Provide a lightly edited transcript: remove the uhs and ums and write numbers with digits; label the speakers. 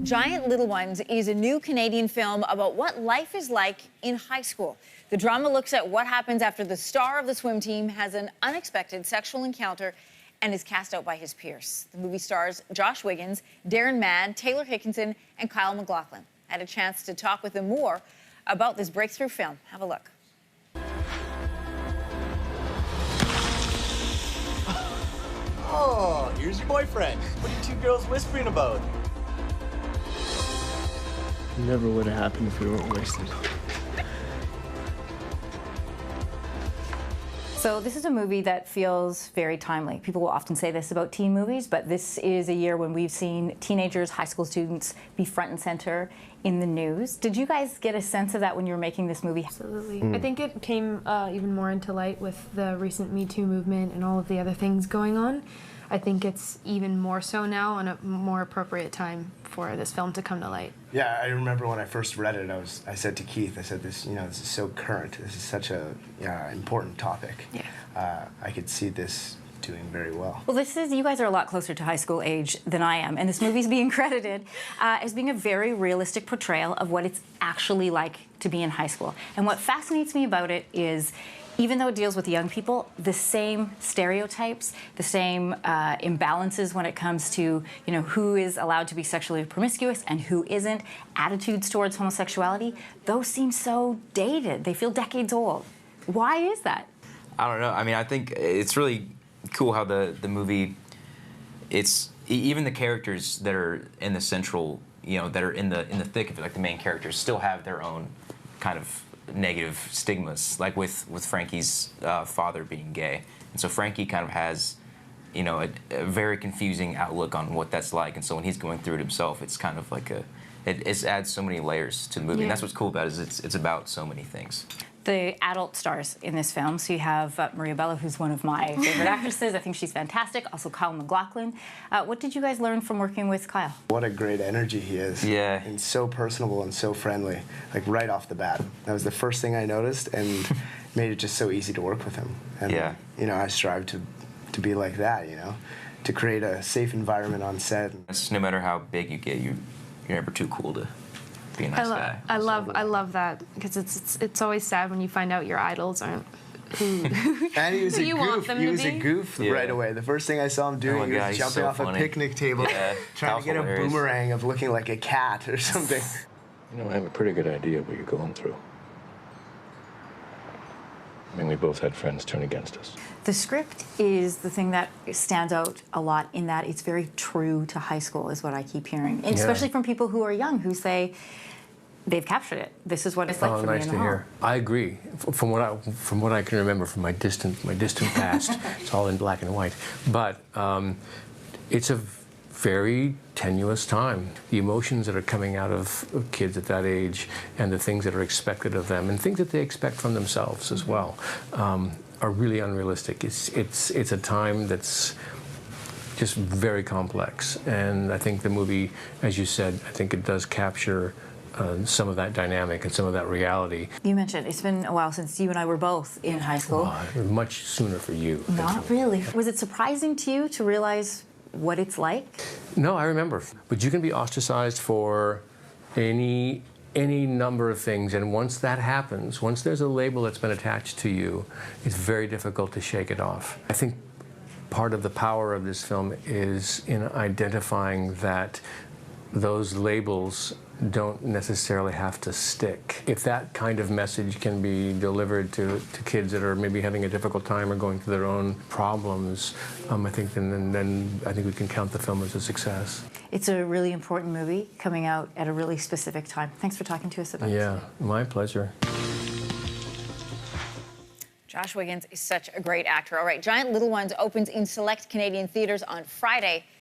Speaker 1: Giant Little Ones is a new Canadian film about what life is like in high school. The drama looks at what happens after the star of the swim team has an unexpected sexual encounter and is cast out by his peers. The movie stars Josh Wiggins, Darren Mann, Taylor Hickinson, and Kyle MacLachlan. I had a chance to talk with them more about this breakthrough film. Have a look.
Speaker 2: Oh, here's your boyfriend. What are you two girls whispering about?
Speaker 3: Never would have happened if we weren't wasted.
Speaker 4: So this is a movie that feels very timely. People will often say this about teen movies, but this is a year when we've seen teenagers, high school students be front and center in the news. Did you guys get a sense of that when you were making this movie?
Speaker 5: Absolutely. I think it came even more into light with the recent Me Too movement and all of the other things going on. I think it's even more so now and a more appropriate time for this film to come to light.
Speaker 6: Yeah, I remember when I first read it, I said to Keith, I said, this is so current. This is such a important topic.
Speaker 4: Yeah.
Speaker 6: I could see this doing very well.
Speaker 4: Well, you guys are a lot closer to high school age than I am, and this movie's being credited as being a very realistic portrayal of what it's actually like to be in high school. And what fascinates me about it is, even though it deals with young people, the same stereotypes, the same imbalances when it comes to, who is allowed to be sexually promiscuous and who isn't, attitudes towards homosexuality, those seem so dated. They feel decades old. Why is that?
Speaker 7: I don't know. I mean, I think it's really cool how the movie, even the characters that are in the central, that are in the thick of it, like the main characters, still have their own kind of negative stigmas, like with Frankie's father being gay. And so Frankie kind of has, a very confusing outlook on what that's like. And so when he's going through it himself, it's kind of like it adds so many layers to the movie. Yeah. And that's what's cool about it, is it's about so many things.
Speaker 4: The adult stars in this film. So you have Maria Bello, who's one of my favorite actresses. I think she's fantastic. Also Kyle MacLachlan. What did you guys learn from working with Kyle?
Speaker 6: What a great energy he is.
Speaker 7: Yeah.
Speaker 6: And so personable and so friendly, like right off the bat. That was the first thing I noticed, and made it just so easy to work with him. And,
Speaker 7: yeah.
Speaker 6: I strive to be like that, to create a safe environment on set.
Speaker 7: No matter how big you get, you're never too cool to be a nice guy.
Speaker 5: I love that, because it's always sad when you find out your idols aren't who
Speaker 6: and he was a
Speaker 5: you
Speaker 6: goof.
Speaker 5: want them
Speaker 6: he
Speaker 5: to
Speaker 6: was
Speaker 5: be.
Speaker 6: a goof right away. The first thing I saw him doing, he was jumping
Speaker 7: so
Speaker 6: off
Speaker 7: funny.
Speaker 6: a picnic table, trying to get
Speaker 7: hilarious.
Speaker 6: a boomerang of looking like a cat or something.
Speaker 8: I have a pretty good idea what you're going through. I mean, we both had friends turn against us.
Speaker 4: The script is the thing that stands out a lot, in that it's very true to high school, is what I keep hearing. And especially from people who are young, who say they've captured it. This is what it's like for me in the hall.
Speaker 3: I agree. From what I can remember from my distant past, it's all in black and white. But it's a very tenuous time. The emotions that are coming out of kids at that age, and the things that are expected of them, and things that they expect from themselves as well, are really unrealistic. It's a time that's just very complex. And I think the movie, as you said, I think it does capture some of that dynamic and some of that reality.
Speaker 4: You mentioned it's been a while since you and I were both in high school.
Speaker 3: Much sooner for you.
Speaker 4: Not really. Was it surprising to you to realize what it's like?
Speaker 3: No, I remember. But you can be ostracized for any number of things, and once that happens, once there's a label that's been attached to you, it's very difficult to shake it off. I think part of the power of this film is in identifying that those labels don't necessarily have to stick. If that kind of message can be delivered to kids that are maybe having a difficult time or going through their own problems, I think then I think we can count the film as a success.
Speaker 4: It's a really important movie coming out at a really specific time. Thanks for talking to us about it.
Speaker 3: Yeah, my pleasure.
Speaker 1: Josh Wiggins is such a great actor. All right, Giant Little Ones opens in select Canadian theaters on Friday.